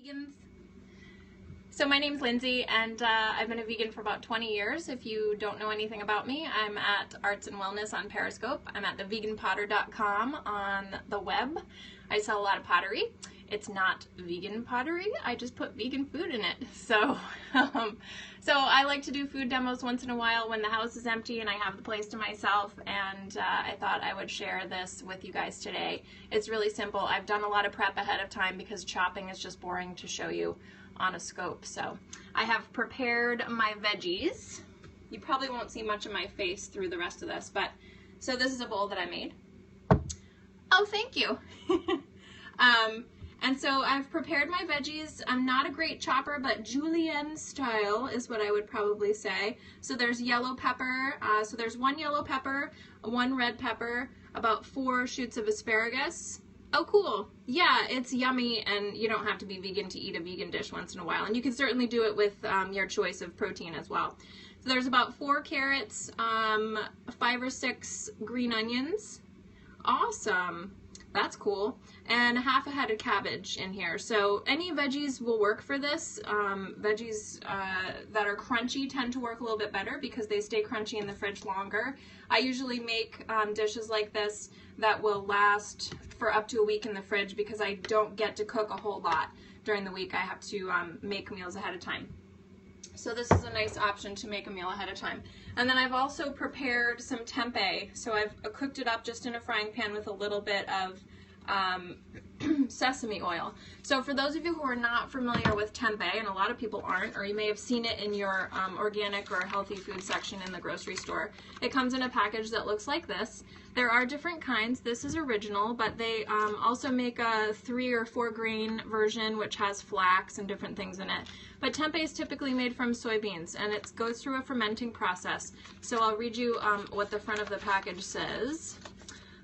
Vegans. So my name's Lindsay, and I've been a vegan for about 20 years. If you don't know anything about me, I'm at Arts and Wellness on Periscope. I'm at theveganpotter.com on the web. I sell a lot of pottery. It's not vegan pottery, I just put vegan food in it. So I like to do food demos once in a while when the house is empty and I have the place to myself, and I thought I would share this with you guys today. It's really simple. I've done a lot of prep ahead of time because chopping is just boring to show you on a scope. So I have prepared my veggies. You probably won't see much of my face through the rest of this, but so this is a bowl that I made. Oh, thank you. And so I've prepared my veggies. I'm not a great chopper, but julienne style is what I would probably say. So there's yellow pepper. So there's 1 yellow pepper, 1 red pepper, about 4 shoots of asparagus. Oh, cool. Yeah, it's yummy, and you don't have to be vegan to eat a vegan dish once in a while. And you can certainly do it with your choice of protein as well. So there's about 4 carrots, 5 or 6 green onions. Awesome. That's cool. And half a head of cabbage in here. So any veggies will work for this. Veggies that are crunchy tend to work a little bit better because they stay crunchy in the fridge longer. I usually make dishes like this that will last for up to a week in the fridge because I don't get to cook a whole lot during the week. I have to make meals ahead of time. So this is a nice option to make a meal ahead of time. And then I've also prepared some tempeh. So I've cooked it up just in a frying pan with a little bit of sesame oil. So for those of you who are not familiar with tempeh, and a lot of people aren't, or you may have seen it in your organic or healthy food section in the grocery store, it comes in a package that looks like this. There are different kinds. This is original, but they also make a 3 or 4 grain version which has flax and different things in it. But tempeh is typically made from soybeans, and it goes through a fermenting process. So I'll read you what the front of the package says.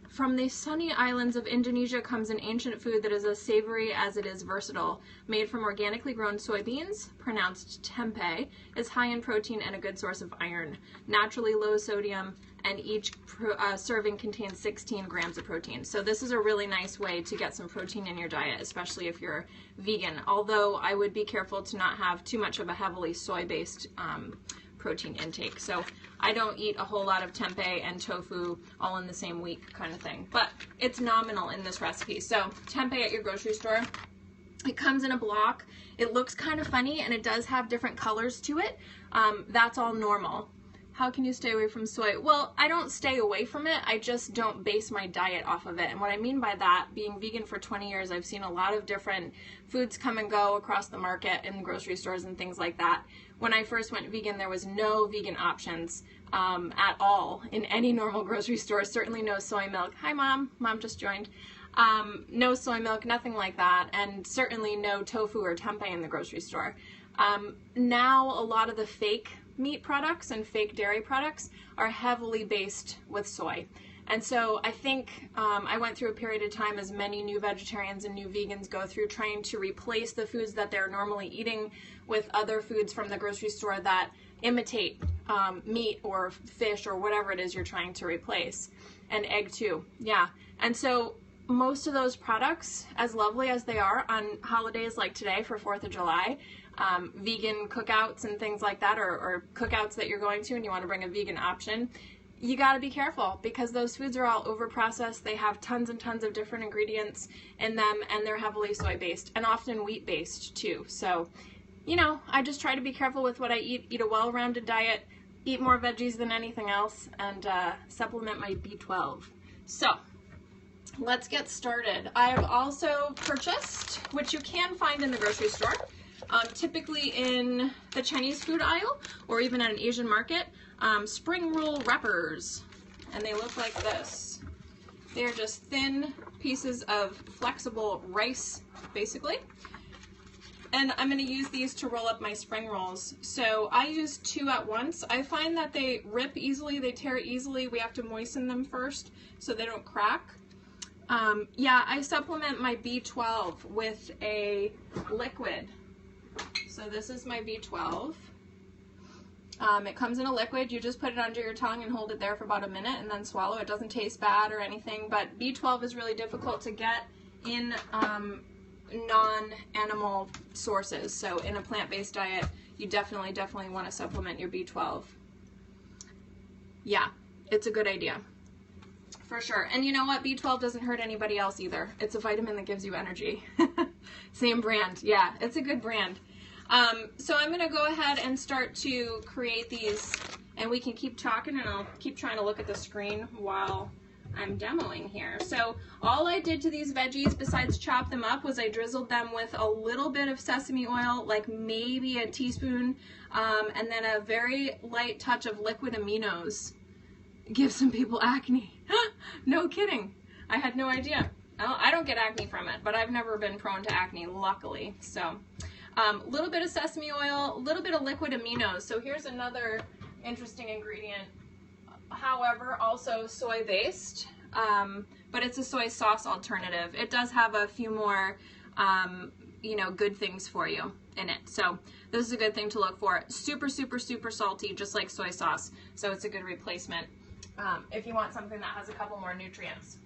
From the sunny islands of Indonesia comes an ancient food that is as savory as it is versatile. Made from organically grown soybeans, pronounced tempeh, is high in protein and a good source of iron. Naturally low sodium, and each serving contains 16 grams of protein. So this is a really nice way to get some protein in your diet, especially if you're vegan. Although I would be careful to not have too much of a heavily soy-based protein intake. So I don't eat a whole lot of tempeh and tofu all in the same week kind of thing, but it's nominal in this recipe. So tempeh at your grocery store, it comes in a block. It looks kind of funny, and it does have different colors to it. That's all normal. How can you stay away from soy? Well, I don't stay away from it. I just don't base my diet off of it. And what I mean by that, being vegan for 20 years, I've seen a lot of different foods come and go across the market in grocery stores and things like that. When I first went vegan, there was no vegan options at all in any normal grocery store. Certainly no soy milk. Hi, Mom. Mom just joined. No soy milk, nothing like that. And certainly no tofu or tempeh in the grocery store. Now a lot of the fake meat products and fake dairy products are heavily based with soy. And so I think I went through a period of time, as many new vegetarians and new vegans go through, trying to replace the foods that they're normally eating with other foods from the grocery store that imitate meat or fish or whatever it is you're trying to replace. And egg too, yeah. And so most of those products, as lovely as they are on holidays like today for 4th of July, vegan cookouts and things like that, or cookouts that you're going to and you want to bring a vegan option, you got to be careful because those foods are all over processed. They have tons and tons of different ingredients in them, and they're heavily soy based and often wheat based too. So, you know, I just try to be careful with what I eat a well-rounded diet, eat more veggies than anything else, and supplement my B12. So let's get started. I have also purchased, which you can find in the grocery store, typically in the Chinese food aisle or even at an Asian market, spring roll wrappers, and they look like this. They're just thin pieces of flexible rice, basically. And I'm going to use these to roll up my spring rolls. So I use 2 at once. I find that they rip easily, they tear easily. We have to moisten them first so they don't crack. Yeah, I supplement my B12 with a liquid. So this is my B12. It comes in a liquid. You just put it under your tongue and hold it there for about a minute and then swallow. It doesn't taste bad or anything, but B12 is really difficult to get in non-animal sources. So in a plant-based diet, you definitely want to supplement your B12. Yeah, it's a good idea. For sure. And you know what? B12 doesn't hurt anybody else either. It's a vitamin that gives you energy. Same brand. Yeah, it's a good brand. So I'm going to go ahead and start to create these, and we can keep talking, and I'll keep trying to look at the screen while I'm demoing here. So all I did to these veggies besides chop them up was I drizzled them with a little bit of sesame oil, like maybe a teaspoon, and then a very light touch of liquid aminos. Give some people acne. No kidding. I had no idea. I don't get acne from it, but I've never been prone to acne, luckily. So a little bit of sesame oil, a little bit of liquid aminos. So here's another interesting ingredient. However, also soy-based, but it's a soy sauce alternative. It does have a few more, you know, good things for you in it. So this is a good thing to look for. Super, super, super salty, just like soy sauce. So it's a good replacement if you want something that has a couple more nutrients.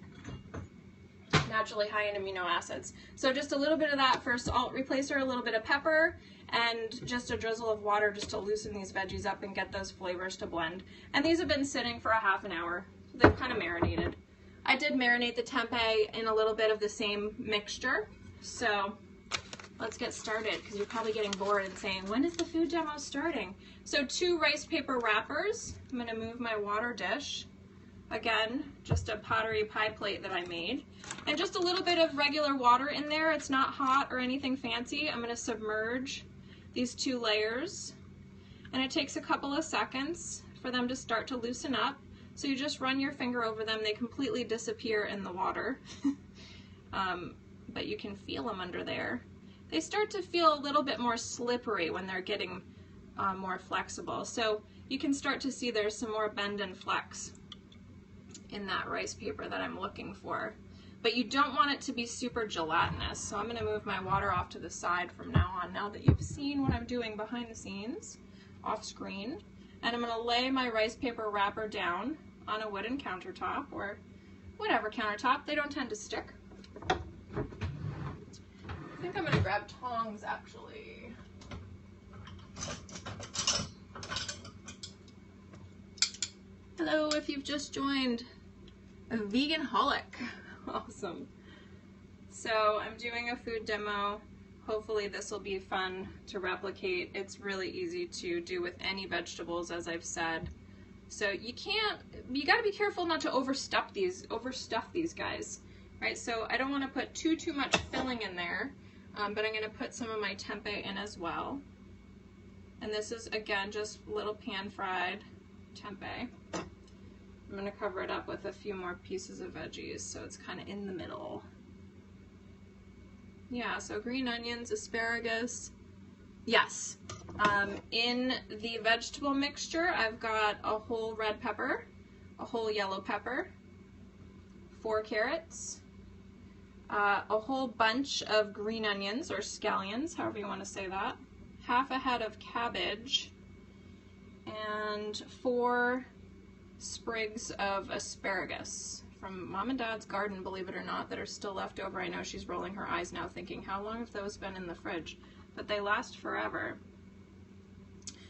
Naturally high in amino acids. So just a little bit of that for salt replacer, a little bit of pepper, and just a drizzle of water just to loosen these veggies up and get those flavors to blend. And these have been sitting for a half an hour. They've kind of marinated. I did marinate the tempeh in a little bit of the same mixture. So let's get started, because you're probably getting bored and saying, when is the food demo starting? So 2 rice paper wrappers. I'm going to move my water dish. Again, just a pottery pie plate that I made. And just a little bit of regular water in there. It's not hot or anything fancy. I'm going to submerge these 2 layers. And it takes a couple of seconds for them to start to loosen up. So you just run your finger over them. They completely disappear in the water. But you can feel them under there. They start to feel a little bit more slippery when they're getting more flexible. So you can start to see there's some more bend and flex in that rice paper that I'm looking for. But you don't want it to be super gelatinous. So I'm going to move my water off to the side from now on, now that you've seen what I'm doing behind the scenes, off screen. And I'm going to lay my rice paper wrapper down on a wooden countertop, or whatever countertop. They don't tend to stick. I think I'm going to grab tongs, actually. Hello, if you've just joined. A vegan-holic. Awesome. So I'm doing a food demo. Hopefully this will be fun to replicate. It's really easy to do with any vegetables, as I've said. So you got to be careful not to overstuff these guys, right? So I don't want to put too much filling in there, but I'm going to put some of my tempeh in as well. And this is, again, just little pan-fried tempeh. I'm going to cover it up with a few more pieces of veggies, so it's kind of in the middle. Yeah, so green onions, asparagus. Yes. In the vegetable mixture, I've got a whole red pepper, a whole yellow pepper, 4 carrots, a whole bunch of green onions, or scallions, however you want to say that, half a head of cabbage, and 4 sprigs of asparagus from Mom and Dad's garden, believe it or not, that are still left over. I know she's rolling her eyes now thinking, how long have those been in the fridge? But they last forever.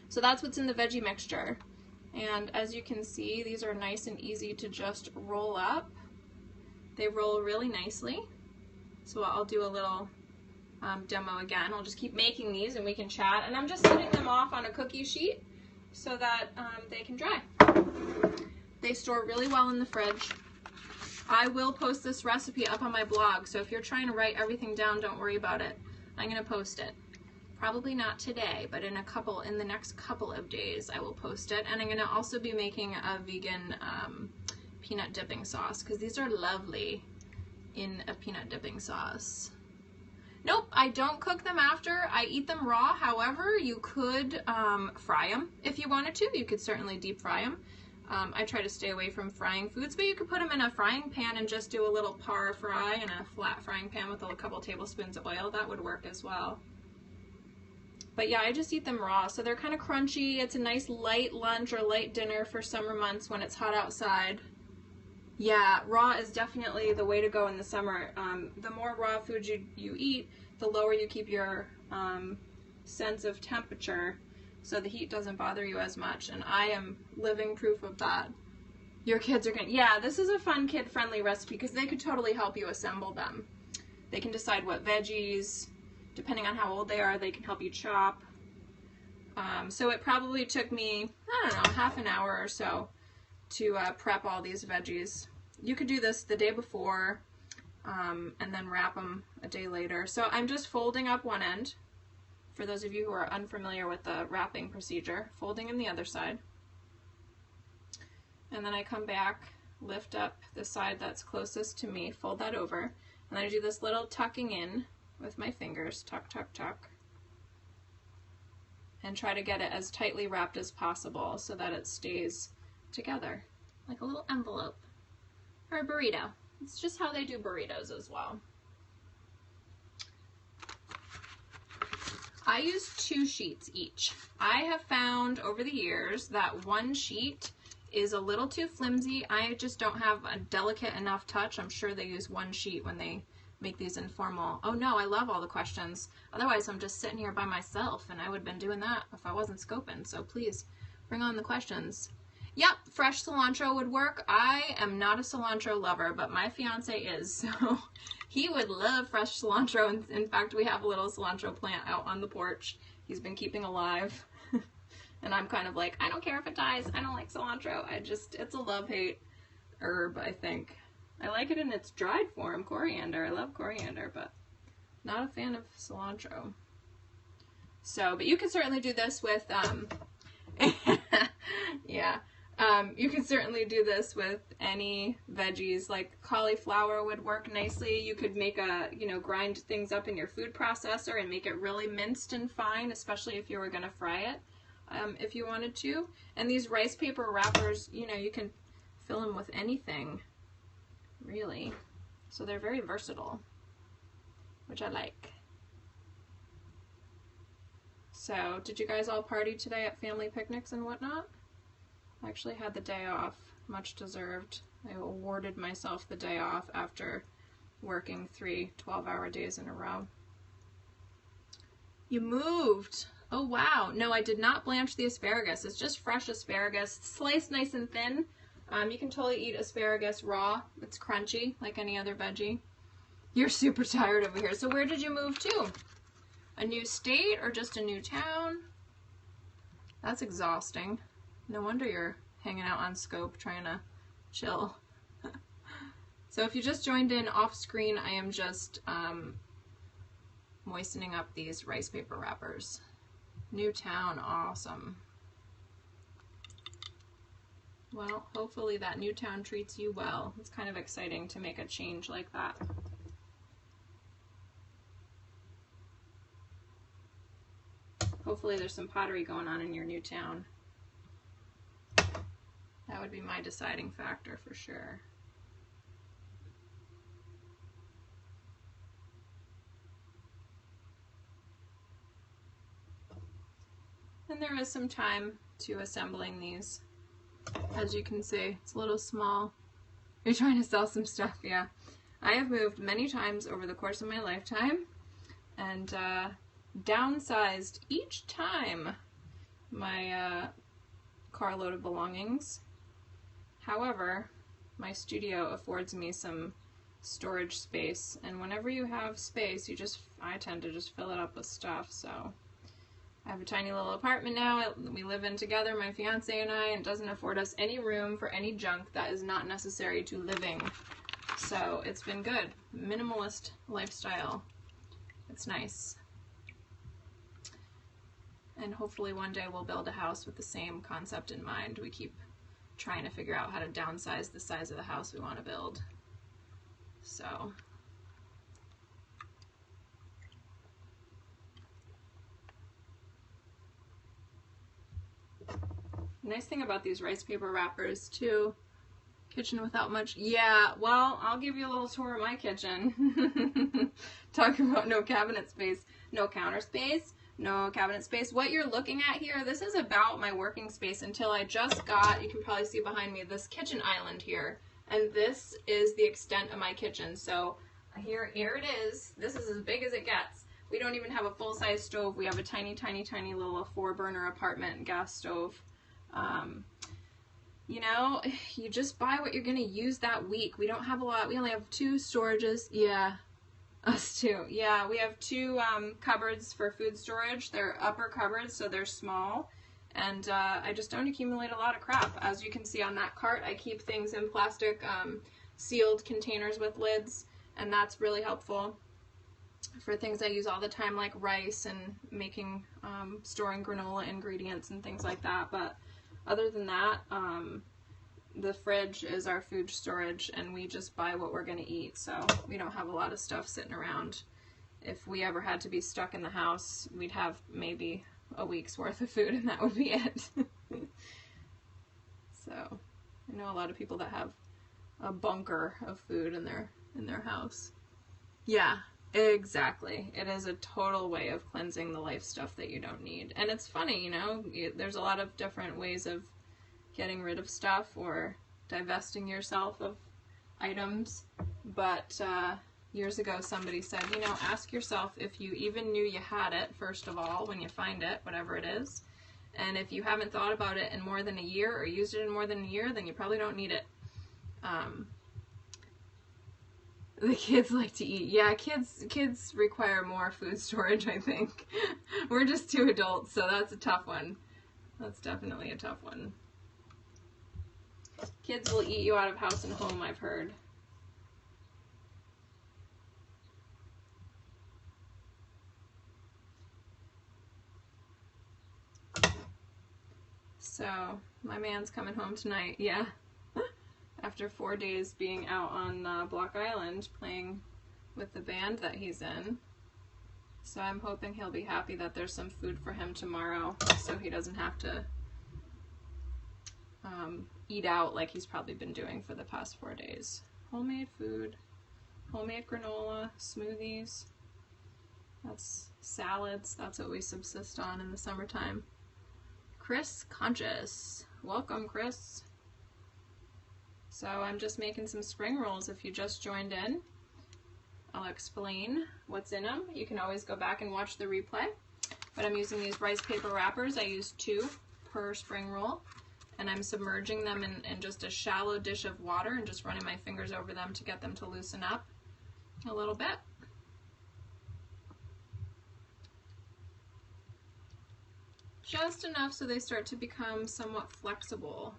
So that's what's in the veggie mixture. And as you can see, these are nice and easy to just roll up. They roll really nicely. So I'll do a little demo again. I'll just keep making these and we can chat. And I'm just setting them off on a cookie sheet so that they can dry. They store really well in the fridge. I will post this recipe up on my blog, so if you're trying to write everything down, don't worry about it. I'm going to post it. Probably not today, but in the next couple of days I will post it. And I'm going to also be making a vegan peanut dipping sauce, because these are lovely in a peanut dipping sauce. Nope, I don't cook them after. I eat them raw. However, you could fry them if you wanted to. You could certainly deep fry them. I try to stay away from frying foods, but you could put them in a frying pan and just do a little par fry in a flat frying pan with a couple tablespoons of oil. That would work as well. But yeah, I just eat them raw, so they're kind of crunchy. It's a nice light lunch or light dinner for summer months when it's hot outside. Yeah, raw is definitely the way to go in the summer. The more raw food you eat, the lower you keep your sense of temperature, so the heat doesn't bother you as much, and I am living proof of that. Your kids are going to, yeah, this is a fun kid-friendly recipe because they could totally help you assemble them. They can decide what veggies, depending on how old they are, they can help you chop. So it probably took me, I don't know, half an hour or so to prep all these veggies. You could do this the day before and then wrap them a day later. So I'm just folding up one end, for those of you who are unfamiliar with the wrapping procedure, folding in the other side. And then I come back, lift up the side that's closest to me, fold that over, and then I do this little tucking in with my fingers, tuck, tuck, tuck, and try to get it as tightly wrapped as possible so that it stays together, like a little envelope, or a burrito. It's just how they do burritos as well. I use 2 sheets each. I have found over the years that 1 sheet is a little too flimsy. I just don't have a delicate enough touch. I'm sure they use 1 sheet when they make these informal. Oh no, I love all the questions. Otherwise I'm just sitting here by myself, and I would have been doing that if I wasn't scoping. So please bring on the questions. Yep, fresh cilantro would work. I am not a cilantro lover, but my fiance is, so he would love fresh cilantro. In fact, we have a little cilantro plant out on the porch he's been keeping alive. And I'm kind of like, I don't care if it dies. I don't like cilantro. It's a love-hate herb, I think. I like it in its dried form, coriander. I love coriander, but not a fan of cilantro. So, but you can certainly do this with, yeah. You can certainly do this with any veggies, like cauliflower would work nicely. You could make grind things up in your food processor and make it really minced and fine, especially if you were going to fry it. If you wanted to. And these rice paper wrappers, you can fill them with anything, really. So they're very versatile, which I like. So, did you guys all party today at family picnics and whatnot? I actually had the day off, much deserved. I awarded myself the day off after working 3 12-hour days in a row. You moved! Oh wow, no, I did not blanch the asparagus. It's just fresh asparagus, sliced nice and thin. You can totally eat asparagus raw. It's crunchy, like any other veggie. You're super tired over here. So where did you move to? A new state or just a new town? That's exhausting. No wonder you're hanging out on Scope trying to chill. So if you just joined in off screen, I am just moistening up these rice paper wrappers. New town, awesome. Well, hopefully that new town treats you well. It's kind of exciting to make a change like that. Hopefully there's some pottery going on in your new town. That would be my deciding factor for sure. And there is some time to assembling these. As you can see, it's a little small. You're trying to sell some stuff, yeah. I have moved many times over the course of my lifetime and downsized each time my carload of belongings. However, my studio affords me some storage space, and whenever you have space, I tend to just fill it up with stuff, so I have a tiny little apartment now we live in together, my fiance and I, and it doesn't afford us any room for any junk that is not necessary to living. So it's been good. Minimalist lifestyle. It's nice. And hopefully one day we'll build a house with the same concept in mind. We keep trying to figure out how to downsize the size of the house we want to build. So nice thing about these rice paper wrappers too, kitchen without much, yeah, well, I'll give you a little tour of my kitchen. Talking about no cabinet space, no counter space, no cabinet space. What you're looking at here, this is about my working space until I just got, you can probably see behind me, this kitchen island here. And this is the extent of my kitchen. So here it is. This is as big as it gets. We don't even have a full-size stove. We have a tiny, tiny, tiny little 4-burner apartment gas stove. You know, you just buy what you're going to use that week. We don't have a lot. We only have 2 storages. Yeah, us too. Yeah, we have 2 cupboards for food storage. They're upper cupboards, so they're small. And I just don't accumulate a lot of crap. As you can see on that cart, I keep things in plastic sealed containers with lids, and that's really helpful for things I use all the time, like rice and making, storing granola ingredients and things like that. But other than that, the fridge is our food storage, and we just buy what we're going to eat, so we don't have a lot of stuff sitting around. If we ever had to be stuck in the house, we'd have maybe a week's worth of food, and that would be it. So I know a lot of people that have a bunker of food in their house. Yeah, exactly. It is a total way of cleansing the life stuff that you don't need. And it's funny, you know, there's a lot of different ways of getting rid of stuff or divesting yourself of items. But years ago somebody said, you know, ask yourself if you even knew you had it, first of all, when you find it, whatever it is. And if you haven't thought about it in more than a year or used it in more than a year, then you probably don't need it. The kids like to eat. Yeah, kids require more food storage, I think. We're just 2 adults, so that's a tough one. That's definitely a tough one. Kids will eat you out of house and home, I've heard. So, my man's coming home tonight, yeah. After 4 days being out on Block Island playing with the band that he's in. So I'm hoping he'll be happy that there's some food for him tomorrow, so he doesn't have to eat out like he's probably been doing for the past 4 days. Homemade food, homemade granola, smoothies, that's salads, that's what we subsist on in the summertime. Chris Conscious, welcome Chris. So I'm just making some spring rolls. If you just joined in, I'll explain what's in them. You can always go back and watch the replay. But I'm using these rice paper wrappers. I use 2 per spring roll. And I'm submerging them in just a shallow dish of water and just running my fingers over them to get them to loosen up a little bit. Just enough so they start to become somewhat flexible.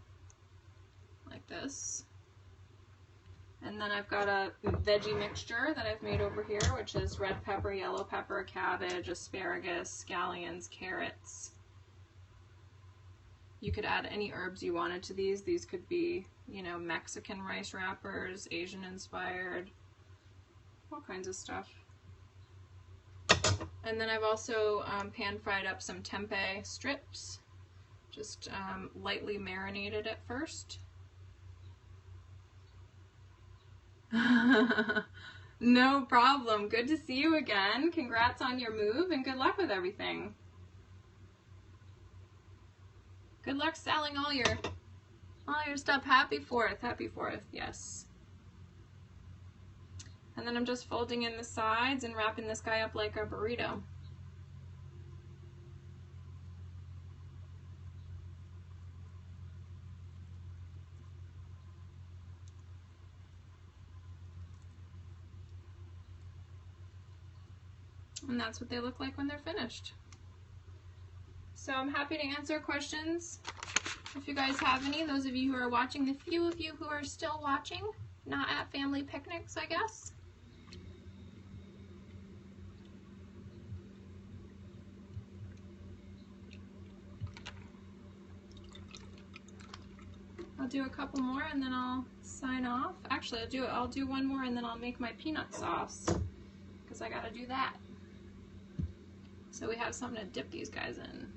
Like this. And then I've got a veggie mixture that I've made over here, which is red pepper, yellow pepper, cabbage, asparagus, scallions, carrots. You could add any herbs you wanted to these. These could be, you know, Mexican rice wrappers, Asian inspired, all kinds of stuff. And then I've also pan fried up some tempeh strips. Just lightly marinated at first. No problem. Good to see you again. Congrats on your move and good luck with everything. Good luck selling all your stuff. Happy 4th. Happy 4th. Yes. And then I'm just folding in the sides and wrapping this guy up like a burrito. And that's what they look like when they're finished. So I'm happy to answer questions if you guys have any. Those of you who are watching, the few of you who are still watching, not at family picnics, I guess. I'll do a couple more and then I'll sign off. Actually, I'll do one more and then I'll make my peanut sauce because I gotta do that. So we have something to dip these guys in.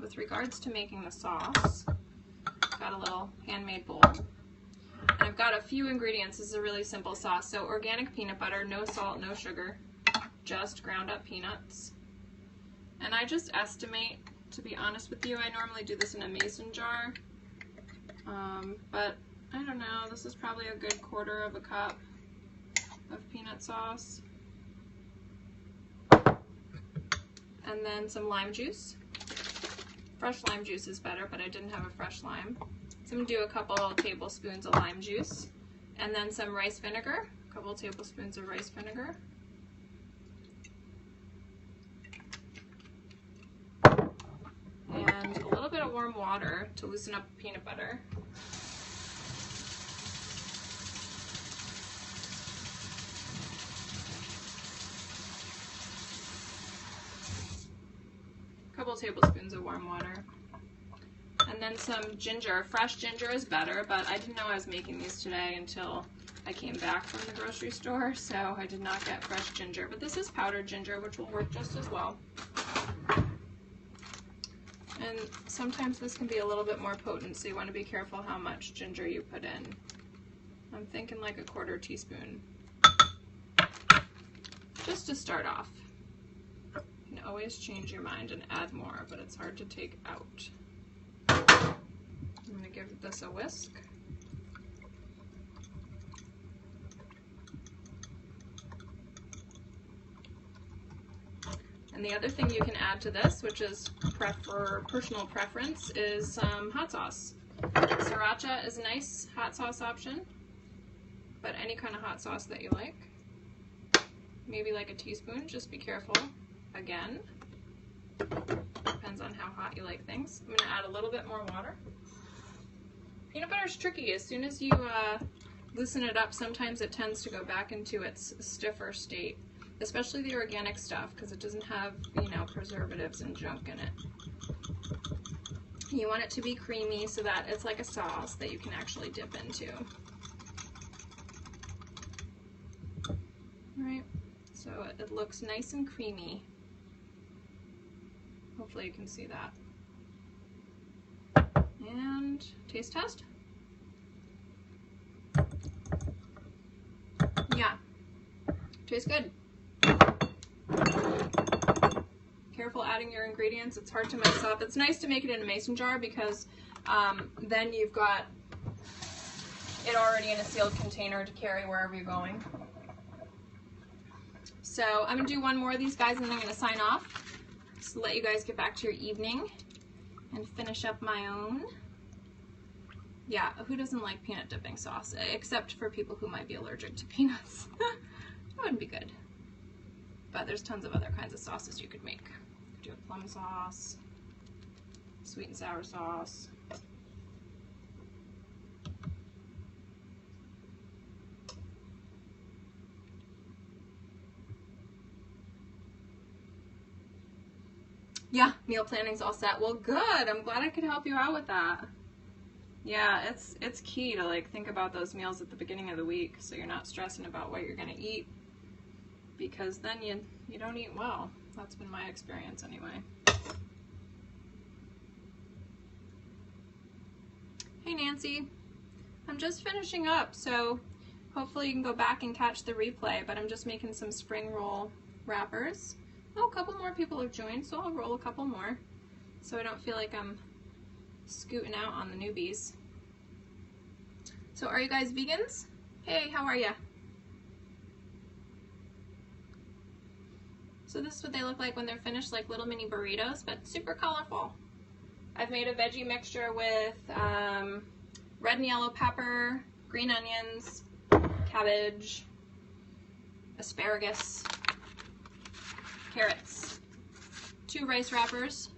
with regards to making the sauce, got a little handmade bowl. And I've got a few ingredients. This is a really simple sauce. So organic peanut butter, no salt, no sugar, just ground up peanuts. And I just estimate, to be honest with you, I normally do this in a mason jar. But I don't know, this is probably a good 1/4 cup of peanut sauce. And then some lime juice. Fresh lime juice is better, but I didn't have a fresh lime. So I'm going to do a couple tablespoons of lime juice. And then some rice vinegar, a couple tablespoons of rice vinegar. And a little bit of warm water to loosen up the peanut butter. A couple tablespoons of warm water. And then some ginger. Fresh ginger is better, but I didn't know I was making these today until I came back from the grocery store, so I did not get fresh ginger. But this is powdered ginger, which will work just as well. And sometimes this can be a little bit more potent, so you want to be careful how much ginger you put in. I'm thinking like a 1/4 teaspoon. Just to start off. You can always change your mind and add more, but it's hard to take out. I'm going to give this a whisk. And the other thing you can add to this, which is personal preference, is some hot sauce. Sriracha is a nice hot sauce option, but any kind of hot sauce that you like. Maybe like a teaspoon, just be careful. Again, depends on how hot you like things. I'm going to add a little bit more water. Peanut butter is tricky. As soon as you loosen it up, sometimes it tends to go back into its stiffer state, especially the organic stuff, because it doesn't have, you know, preservatives and junk in it. You want it to be creamy so that it's like a sauce that you can actually dip into. Alright, so it looks nice and creamy. Hopefully you can see that. And taste test. Yeah, tastes good. Careful adding your ingredients. It's hard to mix up. It's nice to make it in a mason jar because then you've got it already in a sealed container to carry wherever you're going. So I'm going to do one more of these guys and then I'm going to sign off. Just to let you guys get back to your evening and finish up my own. Yeah, who doesn't like peanut dipping sauce? Except for people who might be allergic to peanuts. That wouldn't be good. But there's tons of other kinds of sauces you could make. You could do a plum sauce, sweet and sour sauce. Yeah, meal planning's all set. Well, good. I'm glad I could help you out with that. Yeah, it's key to like think about those meals at the beginning of the week so you're not stressing about what you're going to eat, because then you don't eat well. That's been my experience anyway. Hey Nancy, I'm just finishing up, so hopefully you can go back and catch the replay, but I'm just making some spring roll wrappers. Oh, a couple more people have joined, so I'll roll a couple more so I don't feel like I'm scooting out on the newbies. So are you guys vegans? Hey, how are ya? So this is what they look like when they're finished, like little mini burritos, but super colorful. I've made a veggie mixture with red and yellow pepper, green onions, cabbage, asparagus, carrots, 2 rice wrappers,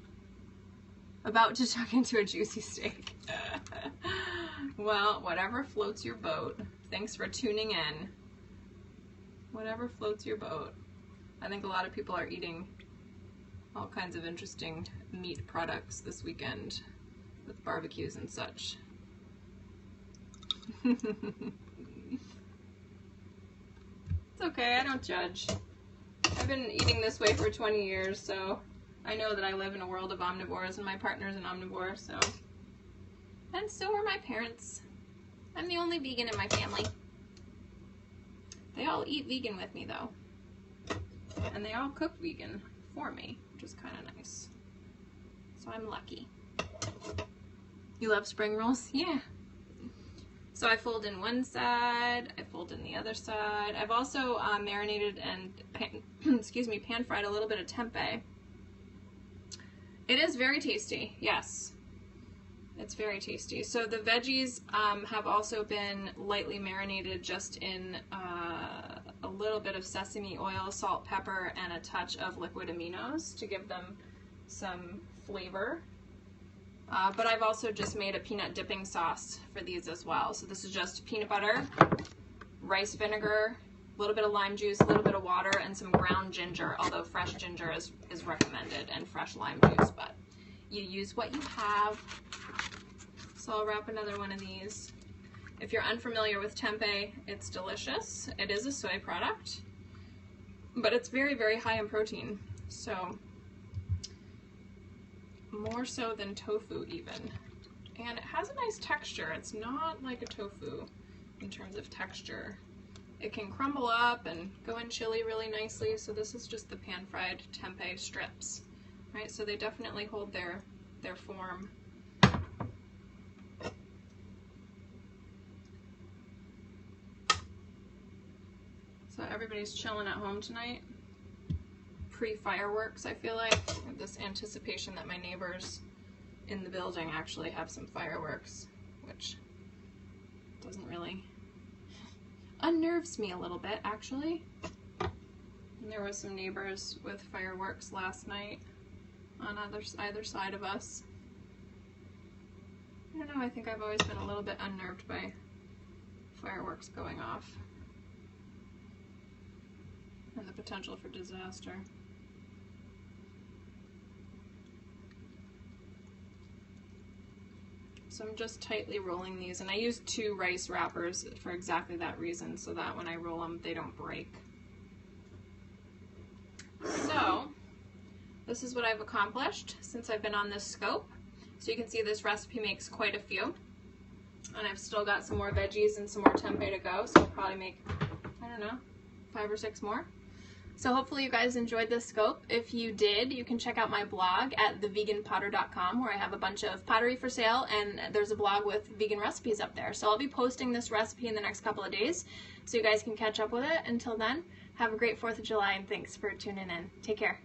about to tuck into a juicy steak. Well, whatever floats your boat. Thanks for tuning in. Whatever floats your boat. I think a lot of people are eating all kinds of interesting meat products this weekend with barbecues and such. It's okay, I don't judge. I've been eating this way for 20 years, so I know that I live in a world of omnivores and my partner's an omnivore, so. And so are my parents. I'm the only vegan in my family. They all eat vegan with me though. And they all cook vegan for me, which is kind of nice. So I'm lucky. You love spring rolls? Yeah. So I fold in one side, I fold in the other side. I've also marinated and pan-fried a little bit of tempeh. It is very tasty, yes. It's very tasty. So the veggies have also been lightly marinated just in a little bit of sesame oil, salt, pepper, and a touch of liquid aminos to give them some flavor. But I've also just made a peanut dipping sauce for these as well. So this is just peanut butter, rice vinegar, a little bit of lime juice, a little bit of water, and some ground ginger, although fresh ginger is recommended, and fresh lime juice, but you use what you have. So I'll wrap another one of these. If you're unfamiliar with tempeh, it's delicious. It is a soy product, but it's very, very high in protein. So more so than tofu even. And it has a nice texture. It's not like a tofu in terms of texture. It can crumble up and go in chili really nicely. So this is just the pan-fried tempeh strips, right? So they definitely hold their form. So everybody's chilling at home tonight. Pre-fireworks, I feel like. This anticipation that my neighbors in the building actually have some fireworks, which doesn't really unnerves me a little bit, actually. And there was some neighbors with fireworks last night on either side of us. I don't know, I think I've always been a little bit unnerved by fireworks going off and the potential for disaster. So I'm just tightly rolling these, and I use 2 rice wrappers for exactly that reason, so that when I roll them, they don't break. So this is what I've accomplished since I've been on this scope. So you can see this recipe makes quite a few, and I've still got some more veggies and some more tempeh to go, so I'll probably make, I don't know, 5 or 6 more. So hopefully you guys enjoyed this scope. If you did, you can check out my blog at theveganpotter.com, where I have a bunch of pottery for sale, and there's a blog with vegan recipes up there. So I'll be posting this recipe in the next couple of days, so you guys can catch up with it. Until then, have a great 4th of July, and thanks for tuning in. Take care.